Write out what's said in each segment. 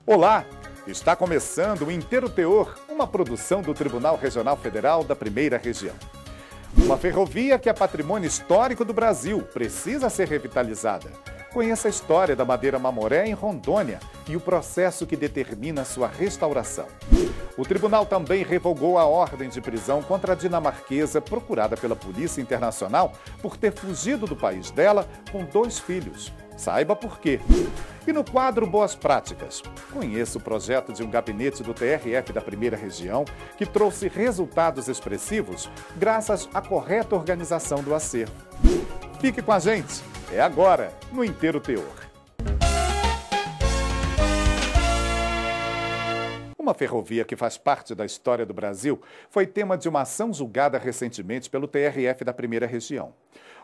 Olá! Está começando o Inteiro Teor, uma produção do Tribunal Regional Federal da Primeira Região. Uma ferrovia que é patrimônio histórico do Brasil, precisa ser revitalizada. Conheça a história da Madeira Mamoré em Rondônia e o processo que determina sua restauração. O tribunal também revogou a ordem de prisão contra a dinamarquesa procurada pela Polícia Internacional por ter fugido do país dela com 2 filhos. Saiba por quê. E no quadro Boas Práticas, conheça o projeto de um gabinete do TRF da Primeira Região que trouxe resultados expressivos graças à correta organização do acervo. Fique com a gente, é agora, no Inteiro Teor. Uma ferrovia que faz parte da história do Brasil foi tema de uma ação julgada recentemente pelo TRF da Primeira Região.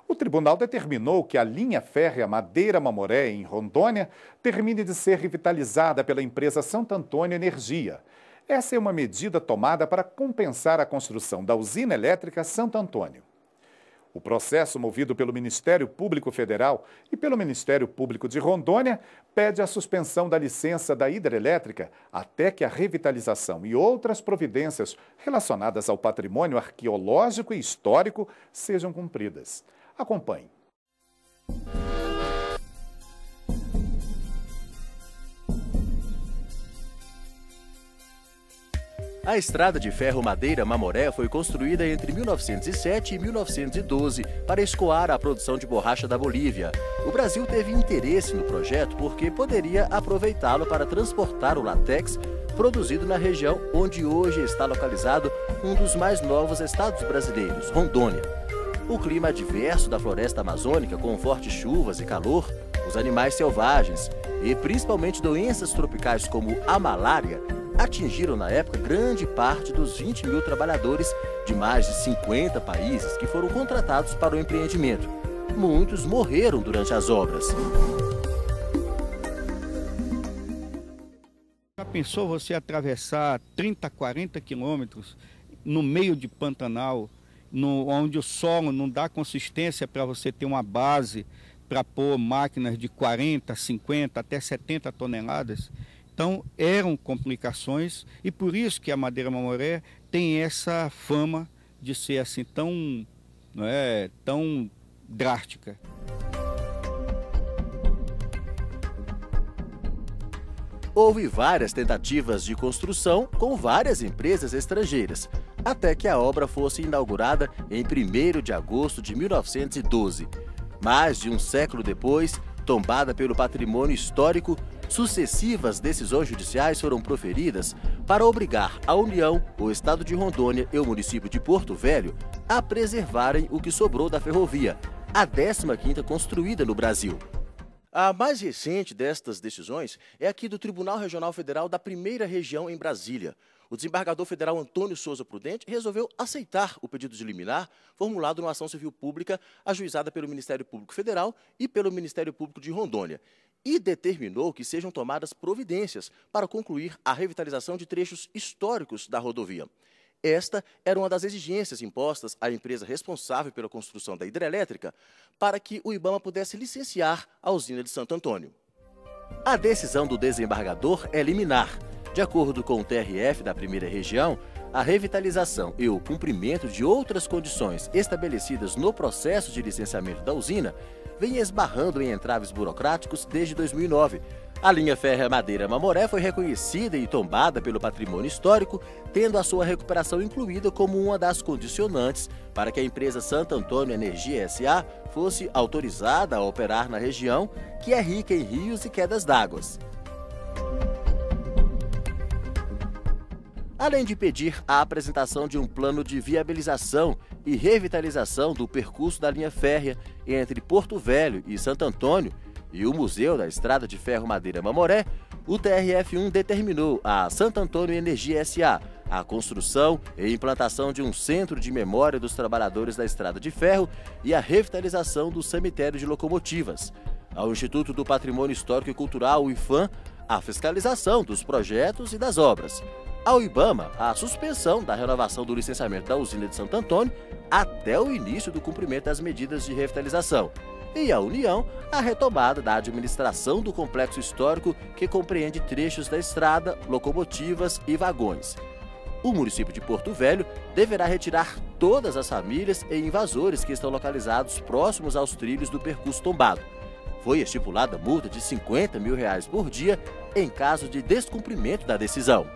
O tribunal determinou que a linha férrea Madeira Mamoré, em Rondônia, termine de ser revitalizada pela empresa Santo Antônio Energia. Essa é uma medida tomada para compensar a construção da usina elétrica Santo Antônio. O processo, movido pelo Ministério Público Federal e pelo Ministério Público de Rondônia, pede a suspensão da licença da hidrelétrica até que a revitalização e outras providências relacionadas ao patrimônio arqueológico e histórico sejam cumpridas. Acompanhe. A estrada de ferro Madeira Mamoré foi construída entre 1907 e 1912 para escoar a produção de borracha da Bolívia. O Brasil teve interesse no projeto porque poderia aproveitá-lo para transportar o látex produzido na região onde hoje está localizado um dos mais novos estados brasileiros, Rondônia. O clima adverso da floresta amazônica, com fortes chuvas e calor, os animais selvagens e principalmente doenças tropicais como a malária, atingiram na época grande parte dos 20 mil trabalhadores de mais de 50 países que foram contratados para o empreendimento. Muitos morreram durante as obras. Já pensou você atravessar 30, 40 quilômetros no meio de Pantanal, onde o solo não dá consistência para você ter uma base para pôr máquinas de 40, 50 até 70 toneladas? Então, eram complicações e por isso que a Madeira Mamoré tem essa fama de ser assim tão drástica. Houve várias tentativas de construção com várias empresas estrangeiras, até que a obra fosse inaugurada em 1º de agosto de 1912. Mais de um século depois, tombada pelo patrimônio histórico, sucessivas decisões judiciais foram proferidas para obrigar a União, o Estado de Rondônia e o município de Porto Velho a preservarem o que sobrou da ferrovia, a 15ª construída no Brasil. A mais recente destas decisões é aqui do Tribunal Regional Federal da Primeira Região em Brasília. O desembargador federal Antônio Souza Prudente resolveu aceitar o pedido de liminar formulado numa ação civil pública ajuizada pelo Ministério Público Federal e pelo Ministério Público de Rondônia e determinou que sejam tomadas providências para concluir a revitalização de trechos históricos da rodovia. Esta era uma das exigências impostas à empresa responsável pela construção da hidrelétrica para que o IBAMA pudesse licenciar a usina de Santo Antônio. A decisão do desembargador é liminar. De acordo com o TRF da Primeira Região, a revitalização e o cumprimento de outras condições estabelecidas no processo de licenciamento da usina vem esbarrando em entraves burocráticos desde 2009. A linha férrea Madeira Mamoré foi reconhecida e tombada pelo patrimônio histórico, tendo a sua recuperação incluída como uma das condicionantes para que a empresa Santo Antônio Energia S.A. fosse autorizada a operar na região, que é rica em rios e quedas d'água. Além de pedir a apresentação de um plano de viabilização e revitalização do percurso da linha férrea entre Porto Velho e Santo Antônio e o Museu da Estrada de Ferro Madeira Mamoré, o TRF1 determinou a Santo Antônio Energia S.A. a construção e implantação de um centro de memória dos trabalhadores da Estrada de Ferro e a revitalização do cemitério de locomotivas. Ao Instituto do Patrimônio Histórico e Cultural, o IPHAN, a fiscalização dos projetos e das obras. Ao IBAMA, a suspensão da renovação do licenciamento da usina de Santo Antônio até o início do cumprimento das medidas de revitalização. e a União, a retomada da administração do complexo histórico que compreende trechos da estrada, locomotivas e vagões. O município de Porto Velho deverá retirar todas as famílias e invasores que estão localizados próximos aos trilhos do percurso tombado. Foi estipulada multa de R$ 50 mil por dia em caso de descumprimento da decisão.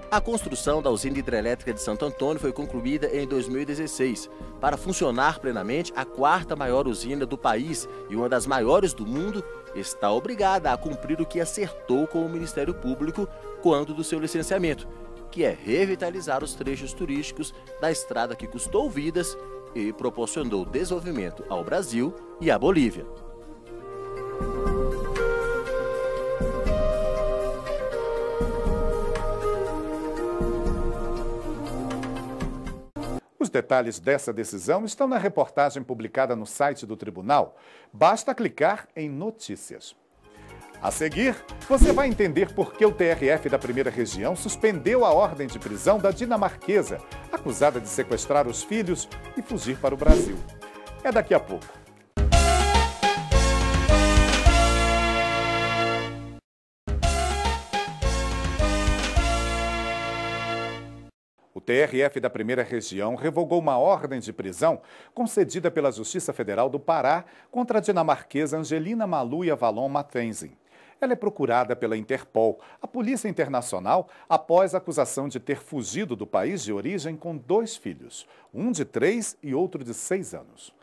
A construção da usina hidrelétrica de Santo Antônio foi concluída em 2016. Para funcionar plenamente, a quarta maior usina do país e uma das maiores do mundo está obrigada a cumprir o que acertou com o Ministério Público quando do seu licenciamento, que é revitalizar os trechos turísticos da estrada que custou vidas e proporcionou desenvolvimento ao Brasil e à Bolívia. Os detalhes dessa decisão estão na reportagem publicada no site do tribunal. Basta clicar em Notícias. A seguir, você vai entender por que o TRF da Primeira Região suspendeu a ordem de prisão da dinamarquesa, acusada de sequestrar os filhos e fugir para o Brasil. É daqui a pouco. O TRF da Primeira Região revogou uma ordem de prisão concedida pela Justiça Federal do Pará contra a dinamarquesa Angelina Maluia Wallon Matthensen. Ela é procurada pela Interpol, a Polícia Internacional, após a acusação de ter fugido do país de origem com 2 filhos, um de 3 e outro de 6 anos.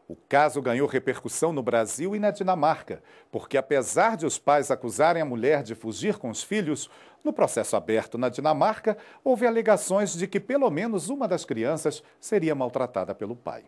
O caso ganhou repercussão no Brasil e na Dinamarca, porque apesar de os pais acusarem a mulher de fugir com os filhos, no processo aberto na Dinamarca, houve alegações de que pelo menos uma das crianças seria maltratada pelo pai.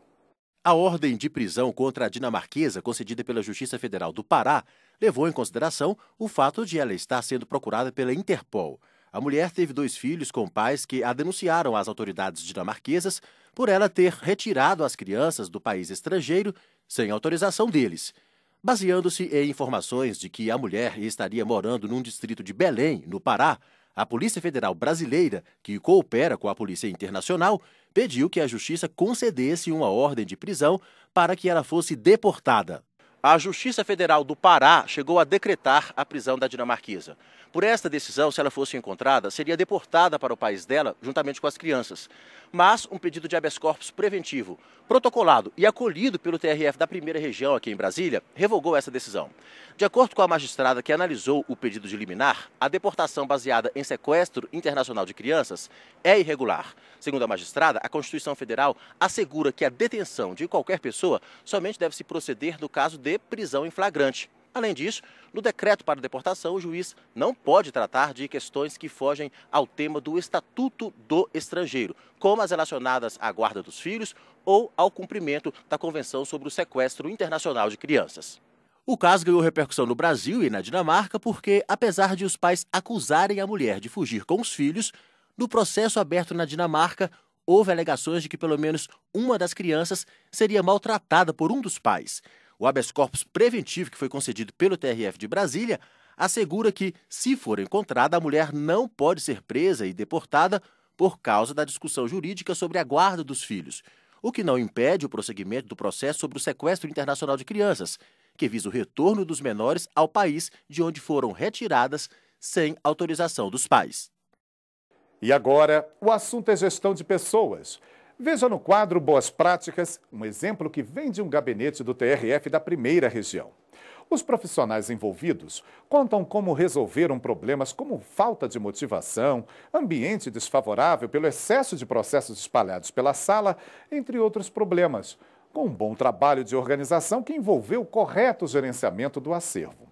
A ordem de prisão contra a dinamarquesa, concedida pela Justiça Federal do Pará, levou em consideração o fato de ela estar sendo procurada pela Interpol. A mulher teve 2 filhos com pais que a denunciaram às autoridades dinamarquesas por ela ter retirado as crianças do país estrangeiro sem autorização deles. Baseando-se em informações de que a mulher estaria morando num distrito de Belém, no Pará, a Polícia Federal Brasileira, que coopera com a Polícia Internacional, pediu que a Justiça concedesse uma ordem de prisão para que ela fosse deportada. A Justiça Federal do Pará chegou a decretar a prisão da dinamarquesa. Por esta decisão, se ela fosse encontrada, seria deportada para o país dela, juntamente com as crianças. Mas um pedido de habeas corpus preventivo, protocolado e acolhido pelo TRF da Primeira Região aqui em Brasília, revogou essa decisão. De acordo com a magistrada que analisou o pedido de liminar, a deportação baseada em sequestro internacional de crianças é irregular. Segundo a magistrada, a Constituição Federal assegura que a detenção de qualquer pessoa somente deve se proceder no caso de prisão em flagrante. Além disso, no decreto para deportação, o juiz não pode tratar de questões que fogem ao tema do Estatuto do Estrangeiro, como as relacionadas à guarda dos filhos ou ao cumprimento da Convenção sobre o Sequestro Internacional de Crianças. O caso ganhou repercussão no Brasil e na Dinamarca porque, apesar de os pais acusarem a mulher de fugir com os filhos, no processo aberto na Dinamarca, houve alegações de que pelo menos uma das crianças seria maltratada por um dos pais. O habeas corpus preventivo que foi concedido pelo TRF de Brasília assegura que, se for encontrada, a mulher não pode ser presa e deportada por causa da discussão jurídica sobre a guarda dos filhos, o que não impede o prosseguimento do processo sobre o sequestro internacional de crianças, que visa o retorno dos menores ao país de onde foram retiradas sem autorização dos pais. E agora, o assunto é gestão de pessoas. Veja no quadro Boas Práticas, um exemplo que vem de um gabinete do TRF da Primeira Região. Os profissionais envolvidos contam como resolveram problemas como falta de motivação, ambiente desfavorável pelo excesso de processos espalhados pela sala, entre outros problemas, com um bom trabalho de organização que envolveu o correto gerenciamento do acervo.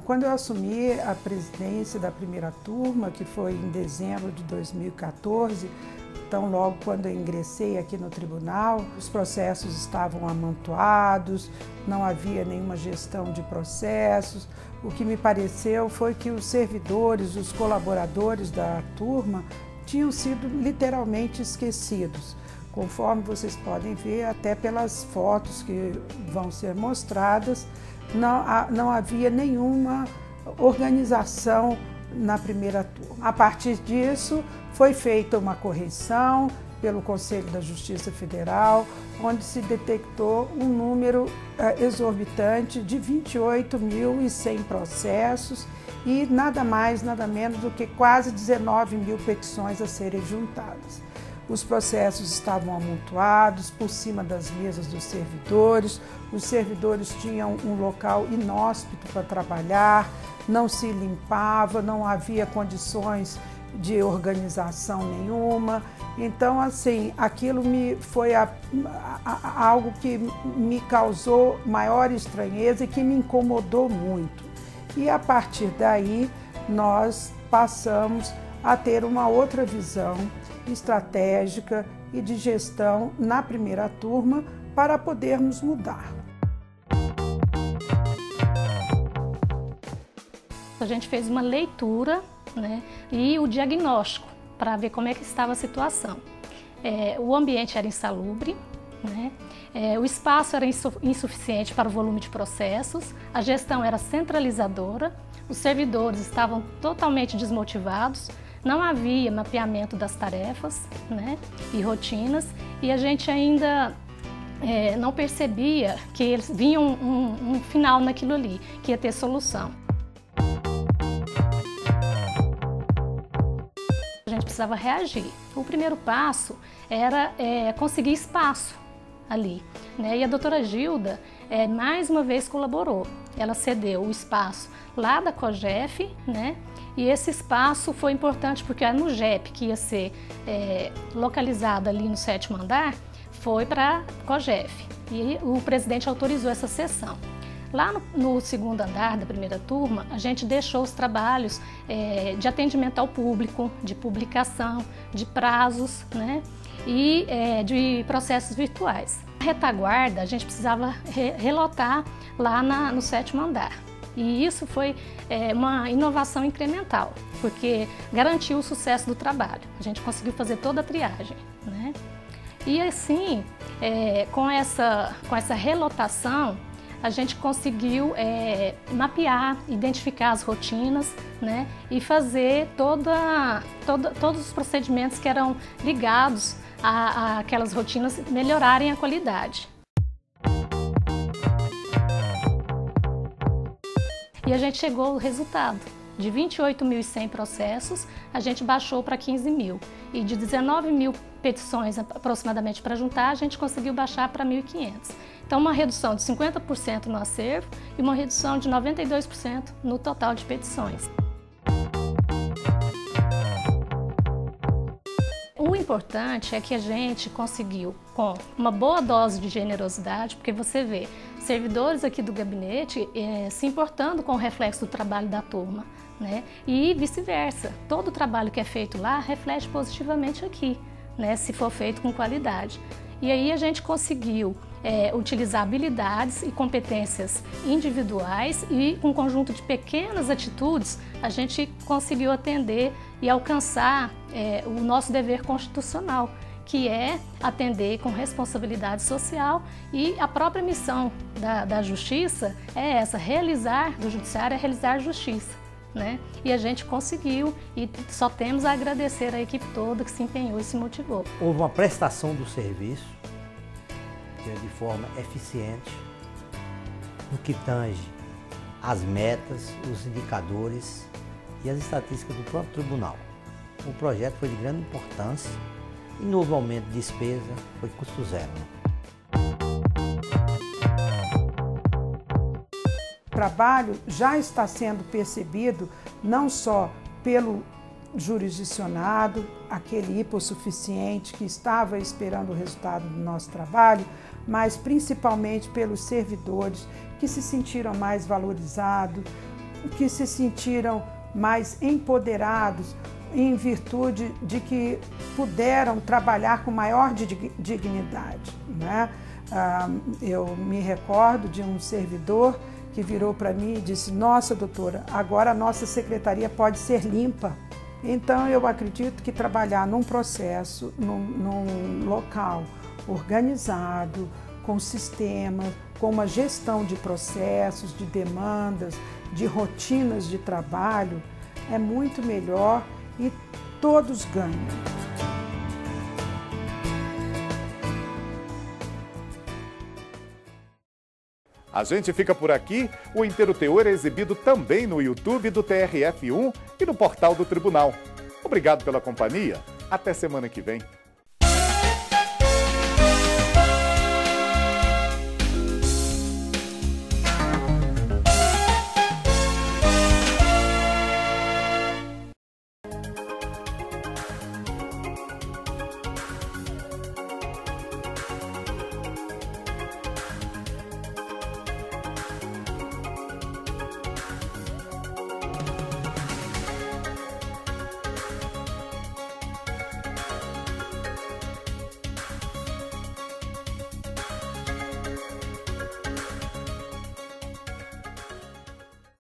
Quando eu assumi a presidência da primeira turma, que foi em dezembro de 2014, então logo quando eu ingressei aqui no tribunal, os processos estavam amontoados, não havia nenhuma gestão de processos. O que me pareceu foi que os servidores, os colaboradores da turma tinham sido literalmente esquecidos. Conforme vocês podem ver, até pelas fotos que vão ser mostradas, não havia nenhuma organização na primeira turma. A partir disso, foi feita uma correção pelo Conselho da Justiça Federal, onde se detectou um número exorbitante de 28.100 processos e nada mais, nada menos do que quase 19.000 petições a serem juntadas. Os processos estavam amontoados por cima das mesas dos servidores, os servidores tinham um local inóspito para trabalhar, não se limpava, não havia condições de organização nenhuma. Então, assim, aquilo foi algo que me causou maior estranheza e que me incomodou muito. E a partir daí, nós passamos a ter uma outra visão estratégica e de gestão na primeira turma para podermos mudar. A gente fez uma leitura, né, e o diagnóstico para ver como é que estava a situação. O ambiente era insalubre, né, o espaço era insuficiente para o volume de processos, a gestão era centralizadora, os servidores estavam totalmente desmotivados, não havia mapeamento das tarefas, né, e rotinas, e a gente ainda não percebia que eles vinham um final naquilo ali, que ia ter solução. A gente precisava reagir. O primeiro passo era conseguir espaço ali, né? E a doutora Gilda mais uma vez colaborou. Ela cedeu o espaço lá da COGEF, né? E esse espaço foi importante porque a NUGEP, que ia ser localizada ali no 7º andar, foi para a COGEF. E o presidente autorizou essa sessão. Lá no 2º andar da primeira turma, a gente deixou os trabalhos de atendimento ao público, de publicação, de prazos, né, e de processos virtuais. A retaguarda, a gente precisava relotar lá no 7º andar. E isso foi uma inovação incremental, porque garantiu o sucesso do trabalho. A gente conseguiu fazer toda a triagem, né? E assim, com essa relotação, a gente conseguiu mapear, identificar as rotinas, né, e fazer todos os procedimentos que eram ligados àquelas rotinas melhorarem a qualidade. E a gente chegou ao resultado. De 28.100 processos, a gente baixou para 15.000. E de 19.000 petições aproximadamente para juntar, a gente conseguiu baixar para 1.500. Então, uma redução de 50% no acervo e uma redução de 92% no total de petições. O importante é que a gente conseguiu, com uma boa dose de generosidade, porque você vê servidores aqui do gabinete se importando com o reflexo do trabalho da turma, né? E vice-versa. Todo o trabalho que é feito lá reflete positivamente aqui, né? Se for feito com qualidade. E aí a gente conseguiu utilizar habilidades e competências individuais e com um conjunto de pequenas atitudes a gente conseguiu atender e alcançar o nosso dever constitucional, que é atender com responsabilidade social, e a própria missão da justiça é essa, do judiciário é realizar justiça, né? E a gente conseguiu e só temos a agradecer à equipe toda que se empenhou e se motivou. Houve uma prestação do serviço de forma eficiente no que tange as metas, os indicadores e as estatísticas do próprio tribunal. O projeto foi de grande importância e no aumento de despesa foi custo zero. O trabalho já está sendo percebido não só pelo jurisdicionado, aquele hipossuficiente que estava esperando o resultado do nosso trabalho, mas principalmente pelos servidores que se sentiram mais valorizados, que se sentiram mais empoderados em virtude de que puderam trabalhar com maior dignidade, né? Eu me recordo de um servidor que virou para mim e disse: "Nossa, doutora, agora a nossa secretaria pode ser limpa". Então, eu acredito que trabalhar num processo, num local organizado, com sistema, com uma gestão de processos, de demandas, de rotinas de trabalho, é muito melhor e todos ganham. A gente fica por aqui. O Inteiro Teor é exibido também no YouTube do TRF1 e no portal do Tribunal. Obrigado pela companhia. Até semana que vem.